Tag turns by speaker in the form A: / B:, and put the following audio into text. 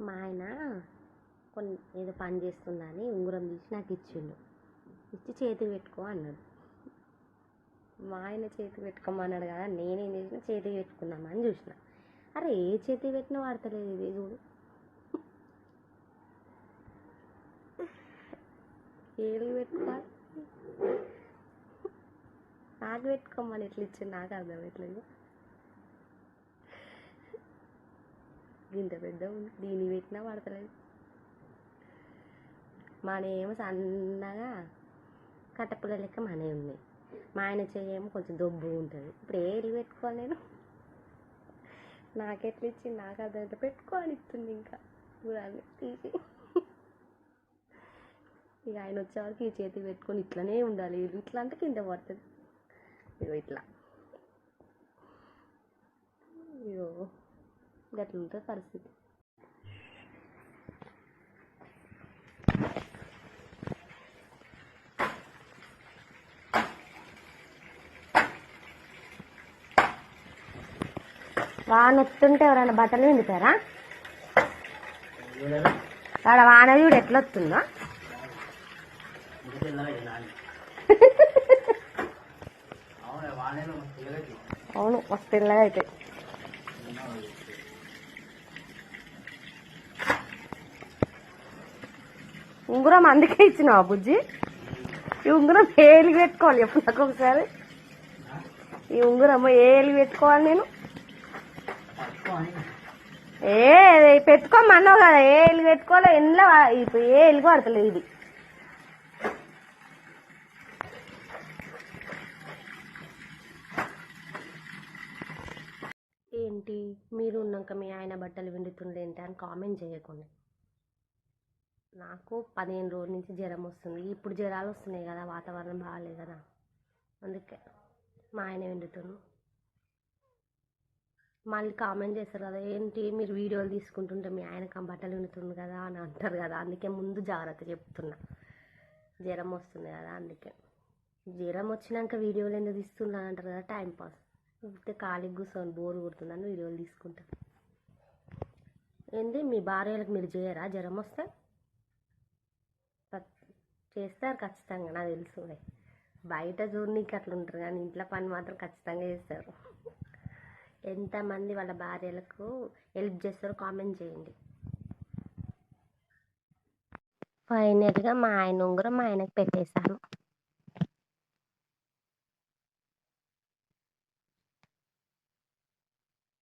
A: మా ఆయన ఏదో పని చేస్తుందని ఉంగరం తీసి నాకు ఇచ్చిండు. ఇచ్చి చేతికి పెట్టుకో అన్నాడు. మా ఆయన చేతికి పెట్టుకోమన్నాడు కదా, నేనేం చేసిన చేతికి పెట్టుకుందామని చూసిన. అరే ఏ చేతికి పెట్టినా వాడతలేదు ఇది చూడు. ఏడికి పెట్టుకోవాలి, నాకు పెట్టుకోమని ఎట్లా ఇచ్చింది నాకు అర్థమవుతలేదు. ఇంత పెద్ద ఉంది, దీన్ని పెట్టినా పడతలేదు. ఏమో సన్నగా కట్టపుల్ల లెక్క మనే ఉన్నాయి. మా ఆయన చెయ్యేమో కొంచెం దొబ్బు ఉంటుంది. ఇప్పుడు ఏళ్ళు పెట్టుకోవాలి నేను, నాకెట్లా ఇచ్చింది నాకు అర్థమైతే పెట్టుకోవాలి ఇస్తుంది. ఇంకా చూడాలి తీసి. ఇక ఆయన వచ్చేవరకు ఈ చేతికి పెట్టుకొని ఇట్లనే ఉండాలి. ఇట్లా అంటే కింద పడుతుంది. ఇగో ఇట్లా, ఇగో గట్ల ఉంటుంది పరిస్థితి. వాన వస్తుంటే ఎవరైనా బట్టలు విండుతారా? ఆడ వాన చూడు ఎట్లా వస్తుందో. అవును మస్తు తెల్లగా అయితే. ఉంగరం అందుకే ఇచ్చినావా బుజ్జి? ఈ ఉంగరం ఏలి పెట్టుకోవాలి ఎప్పుడు నాకు ఒకసారి. ఈ ఉంగరం ఏలి పెట్టుకోవాలి నేను. పెట్టుకోమన్నావు కదా, ఏ ఎలుగు పెట్టుకోలే. ఇంట్లో ఇప్పుడు ఏ ఎలుగు పడతలేదు. ఇది ఏంటి మీరు ఉన్నాక మీ ఆయన బట్టలు విండుతుండే ఏంటి అని కామెంట్ చేయకుండా. నాకు 15 రోజుల నుంచి జ్వరం వస్తుంది. ఇప్పుడు జ్వరాలు వస్తున్నాయి కదా, వాతావరణం బాగాలేదు కదా, అందుకే మా ఆయన విండుతున్నాను. మళ్ళీ కామెంట్ చేస్తారు కదా, ఏంటి మీరు వీడియోలు తీసుకుంటుంటే మీ ఆయన బట్టలు విండుతుంది కదా అని అంటారు కదా. అందుకే ముందు జాగ్రత్త చెప్తున్నా, జ్వరం వస్తుంది కదా అందుకే. జ్వరం వచ్చినాక వీడియోలు ఎందుకు తీస్తున్నా అంటారు కదా, టైంపాస్. ఇంతే ఖాళీకి కూర్చొని బోర్ కొడుతుందని వీడియోలు తీసుకుంటా. ఏంటి మీ భార్యలకు మీరు చేయరా? జ్వరం వస్తే చేస్తారు ఖచ్చితంగా, నాకు తెలుసు. బయట చూడనీకి అట్లా ఉంటారు కానీ ఇంట్లో పని మాత్రం ఖచ్చితంగా చేస్తారు. ఎంతమంది వాళ్ళ భార్యలకు హెల్ప్ చేస్తారో కామెంట్ చేయండి. ఫైనల్గా మా ఆయన ఉంగరం మా ఆయనకు పెట్టేశాను.